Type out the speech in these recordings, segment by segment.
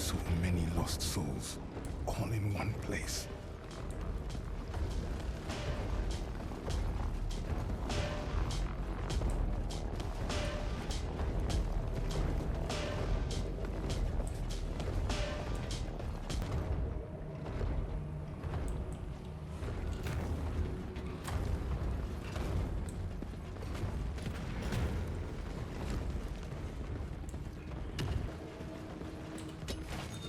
So many lost souls, all in one place.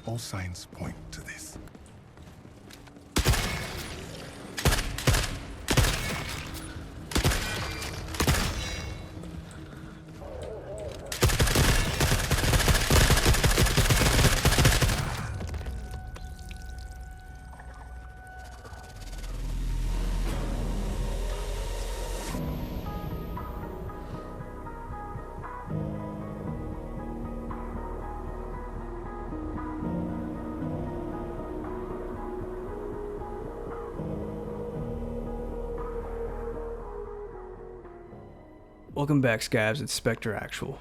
All signs point to this. Welcome back, Scavs. It's Spectre Actual.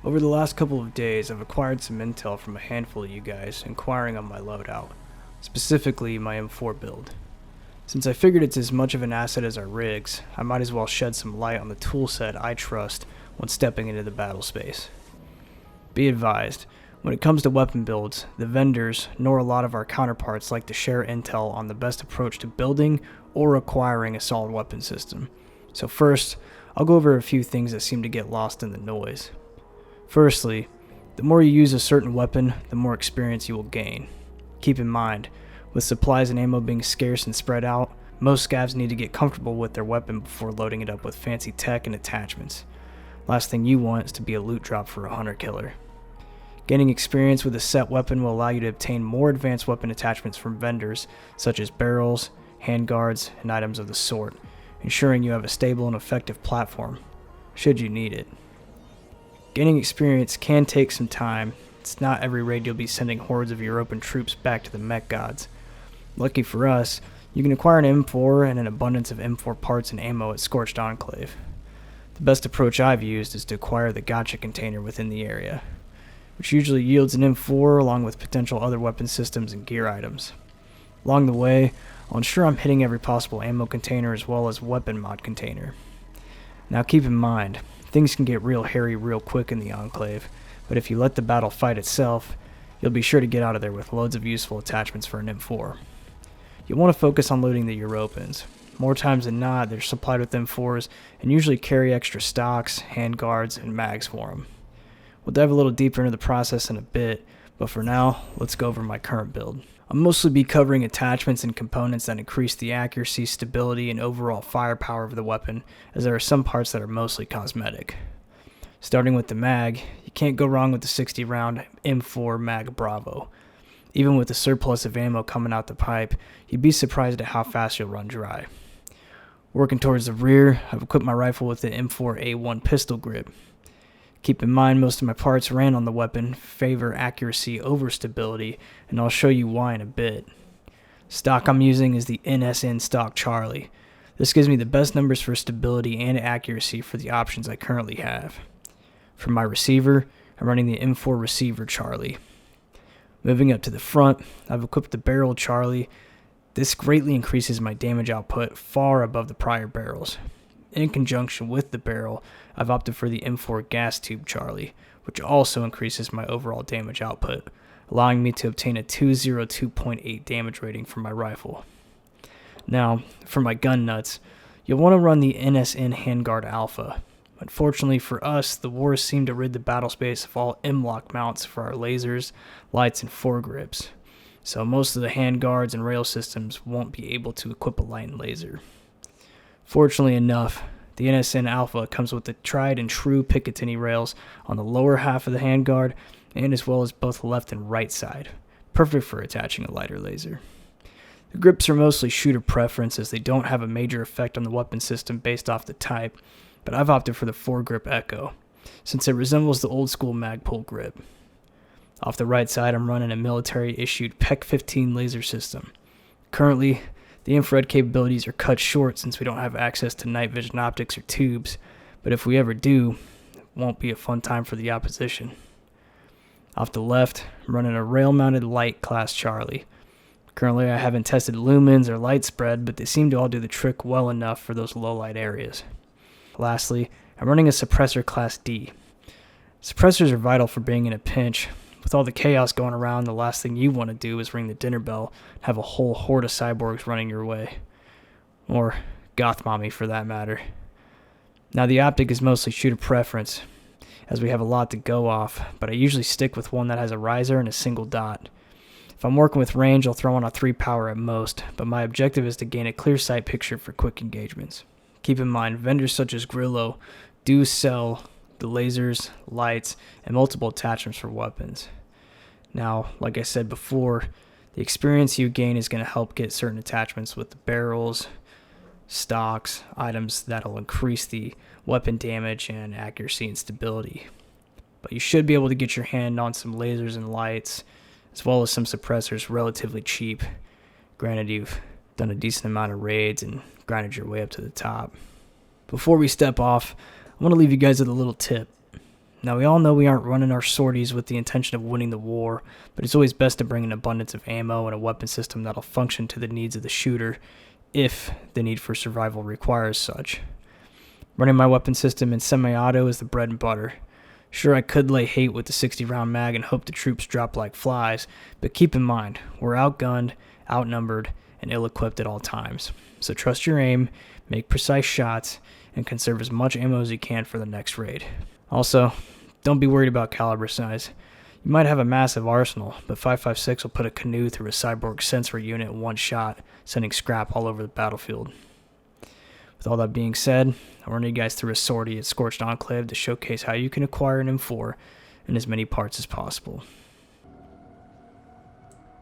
Over the last couple of days, I've acquired some intel from a handful of you guys inquiring on my loadout, specifically my M4 build. Since I figured it's as much of an asset as our rigs, I might as well shed some light on the toolset I trust when stepping into the battle space. Be advised, when it comes to weapon builds, the vendors, nor a lot of our counterparts like to share intel on the best approach to building or acquiring a solid weapon system. So first, I'll go over a few things that seem to get lost in the noise. Firstly, the more you use a certain weapon, the more experience you will gain. Keep in mind, with supplies and ammo being scarce and spread out, most scavs need to get comfortable with their weapon before loading it up with fancy tech and attachments. Last thing you want is to be a loot drop for a hunter killer. Gaining experience with a set weapon will allow you to obtain more advanced weapon attachments from vendors, such as barrels, handguards, and items of the sort, ensuring you have a stable and effective platform, should you need it. Gaining experience can take some time. It's not every raid you'll be sending hordes of European troops back to the mech gods. Lucky for us, you can acquire an M4 and an abundance of M4 parts and ammo at Scorched Enclave. The best approach I've used is to acquire the gotcha container within the area, which usually yields an M4 along with potential other weapon systems and gear items. Along the way, I'll ensure I'm hitting every possible ammo container as well as weapon mod container. Now keep in mind, things can get real hairy real quick in the Enclave, but if you let the battle fight itself, you'll be sure to get out of there with loads of useful attachments for an M4. You'll want to focus on looting the Europans. More times than not, they're supplied with M4s and usually carry extra stocks, handguards, and mags for them. We'll dive a little deeper into the process in a bit, but for now, let's go over my current build. I'll mostly be covering attachments and components that increase the accuracy, stability, and overall firepower of the weapon, as there are some parts that are mostly cosmetic. Starting with the mag, you can't go wrong with the 60-round M4 Mag Bravo. Even with the surplus of ammo coming out the pipe, you'd be surprised at how fast you'll run dry. Working towards the rear, I've equipped my rifle with the M4A1 pistol grip. Keep in mind, most of my parts ran on the weapon favor accuracy over stability, and I'll show you why in a bit. Stock I'm using is the NSN Stock Charlie. This gives me the best numbers for stability and accuracy for the options I currently have. For my receiver, I'm running the M4 Receiver Charlie. Moving up to the front, I've equipped the Barrel Charlie. This greatly increases my damage output far above the prior barrels. In conjunction with the barrel, I've opted for the M4 Gas Tube Charlie, which also increases my overall damage output, allowing me to obtain a 202.8 damage rating for my rifle. Now, for my gun nuts, you'll want to run the NSN Handguard Alpha. Unfortunately for us, the wars seem to rid the battle space of all M-lock mounts for our lasers, lights, and foregrips, so most of the handguards and rail systems won't be able to equip a light and laser. Fortunately enough, the NSN Alpha comes with the tried and true Picatinny rails on the lower half of the handguard and as well as both left and right side, perfect for attaching a lighter laser. The grips are mostly shooter preference as they don't have a major effect on the weapon system based off the type, but I've opted for the foregrip Echo, since it resembles the old school Magpul grip. Off the right side, I'm running a military-issued PEC-15 laser system. Currently, the infrared capabilities are cut short since we don't have access to night vision optics or tubes, but if we ever do, it won't be a fun time for the opposition. Off the left, I'm running a rail-mounted light class Charlie. Currently, I haven't tested lumens or light spread, but they seem to all do the trick well enough for those low-light areas. Lastly, I'm running a suppressor class D. Suppressors are vital for being in a pinch. With all the chaos going around, the last thing you want to do is ring the dinner bell and have a whole horde of cyborgs running your way. Or goth mommy, for that matter. Now, the optic is mostly shooter preference, as we have a lot to go off, but I usually stick with one that has a riser and a single dot. If I'm working with range, I'll throw on a 3 power at most, but my objective is to gain a clear sight picture for quick engagements. Keep in mind, vendors such as Grillo do sell the lasers, lights, and multiple attachments for weapons. Now, like I said before, the experience you gain is going to help get certain attachments with the barrels, stocks, items that'll increase the weapon damage and accuracy and stability. But you should be able to get your hand on some lasers and lights, as well as some suppressors relatively cheap. Granted, you've done a decent amount of raids and grinded your way up to the top. Before we step off, I want to leave you guys with a little tip. Now, we all know we aren't running our sorties with the intention of winning the war, but it's always best to bring an abundance of ammo and a weapon system that'll function to the needs of the shooter, if the need for survival requires such. Running my weapon system in semi-auto is the bread and butter. Sure, I could lay hate with the 60-round mag and hope the troops drop like flies, but keep in mind, we're outgunned, outnumbered, and ill-equipped at all times. So trust your aim, make precise shots, and conserve as much ammo as you can for the next raid. Also, don't be worried about caliber size. You might have a massive arsenal, but 5.56 will put a canoe through a cyborg sensor unit in one shot, sending scrap all over the battlefield. With all that being said, I'll run you guys through a sortie at Scorched Enclave to showcase how you can acquire an M4 in as many parts as possible.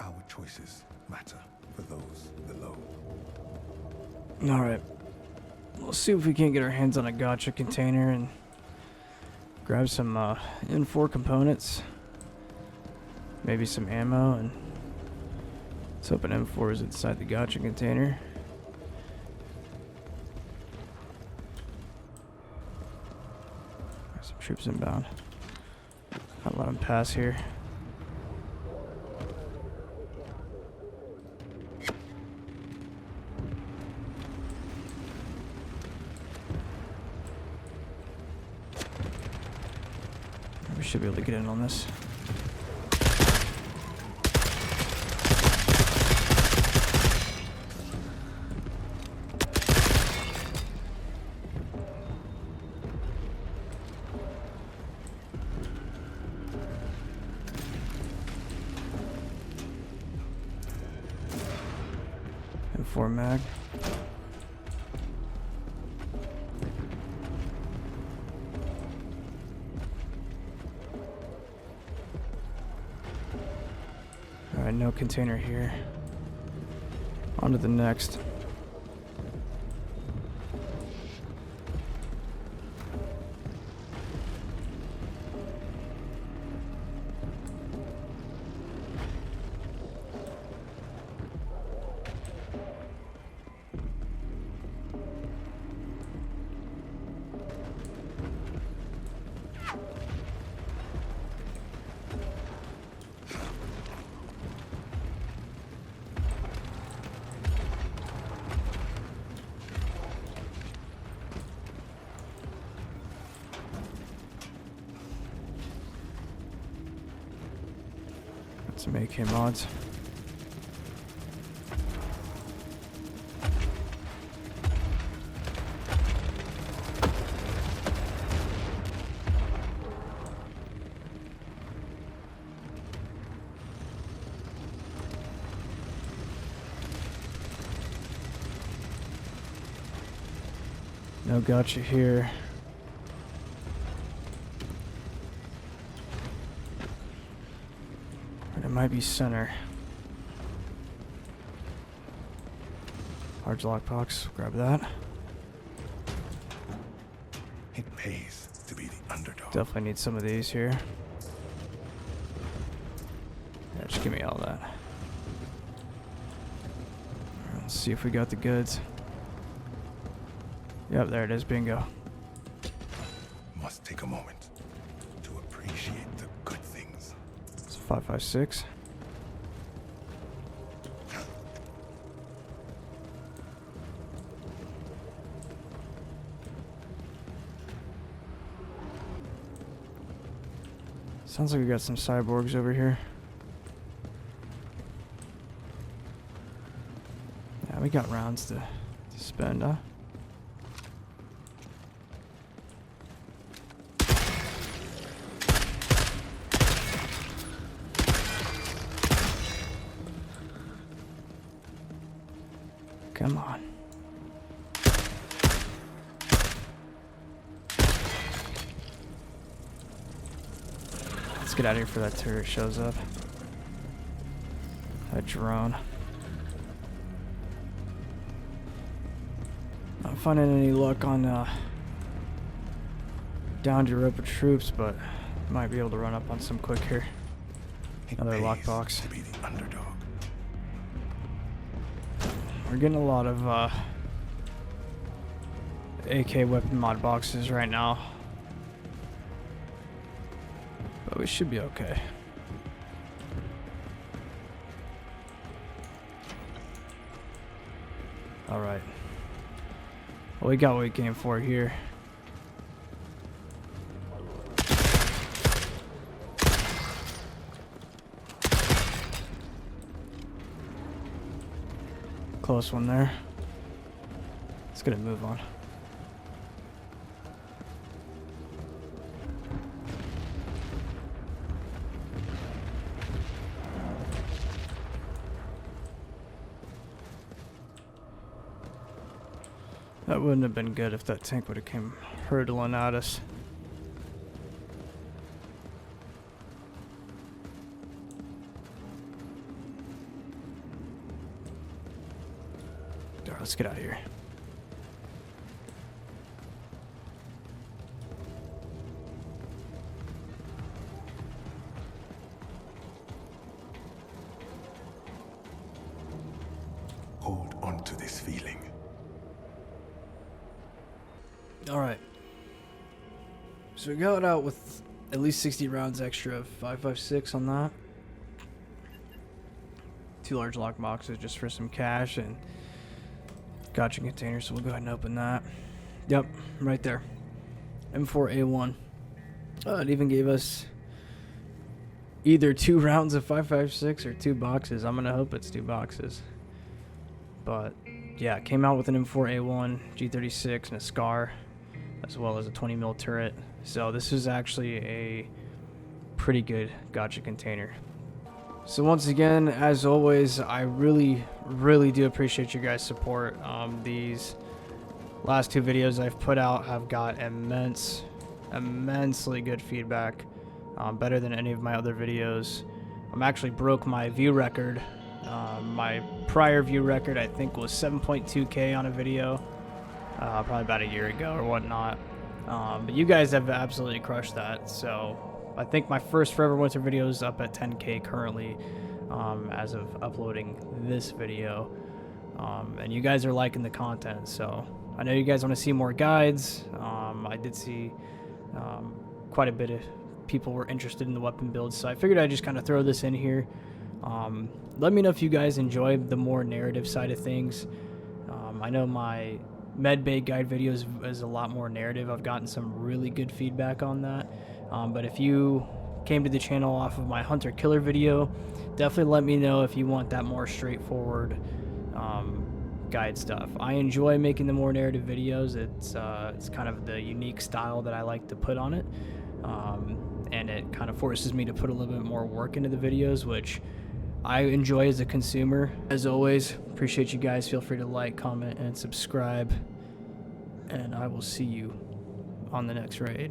Our choices matter for those below. Alright, let's see if we can't get our hands on a gotcha container and grab some M4 components, maybe some ammo, and let's hope an M4 is inside the gotcha container. Some troops inbound. I'll let them pass here. We should be able to get in on this. M4 mag. Alright, no container here. On to the next. Some AK mods. No gotcha here. It might be center. Large lockbox, grab that. It pays to be the underdog. Definitely need some of these here. Yeah, just give me all that. Alright, let's see if we got the goods. Yep, there it is, bingo. Must take a moment to appreciate the good things. 5.56. Sounds like we got some cyborgs over here. Yeah, we got rounds to spend, huh? Come on. Let's get out of here before that turret shows up. That drone. Not finding any luck on downed Europa troops, but might be able to run up on some quick here. Another lockbox. To be the underdog. We're getting a lot of AK weapon mod boxes right now, but we should be okay. All right. Well, we got what we came for here. Close one there. Let's get a move on. That wouldn't have been good if that tank would have came hurtling at us. Alright, let's get out of here. Hold on to this feeling. Alright. So we got out with at least 60 rounds extra of 5.56 on that. 2 large lock boxes just for some cash and gotcha containers, so we'll go ahead and open that. Yep, right there. M4A1. It even gave us either 2 rounds of 5.56 or 2 boxes. I'm gonna hope it's 2 boxes. But yeah, it came out with an M4A1, G36, and a SCAR, as well as a 20 mil turret. So this is actually a pretty good gotcha container. So once again, as always, I really do appreciate you guys' support. These last 2 videos I've put out have got immensely good feedback, better than any of my other videos. I'm actually broke my view record. My prior view record, I think, was 7.2K on a video, probably about a year ago or whatnot. But you guys have absolutely crushed that. So I think my first Forever Winter video is up at 10K currently, as of uploading this video. And you guys are liking the content, so I know you guys want to see more guides. I did see quite a bit of people were interested in the weapon builds, so I figured I'd just kind of throw this in here. Let me know if you guys enjoy the more narrative side of things. I know my medbay guide videos is a lot more narrative. I've gotten some really good feedback on that. But if you came to the channel off of my hunter killer video, definitely let me know if you want that more straightforward guide stuff. I enjoy making the more narrative videos. It's kind of the unique style that I like to put on it, and it kind of forces me to put a little bit more work into the videos, which I enjoy as a consumer. As always, appreciate you guys. Feel free to like, comment, and subscribe, and I will see you on the next raid.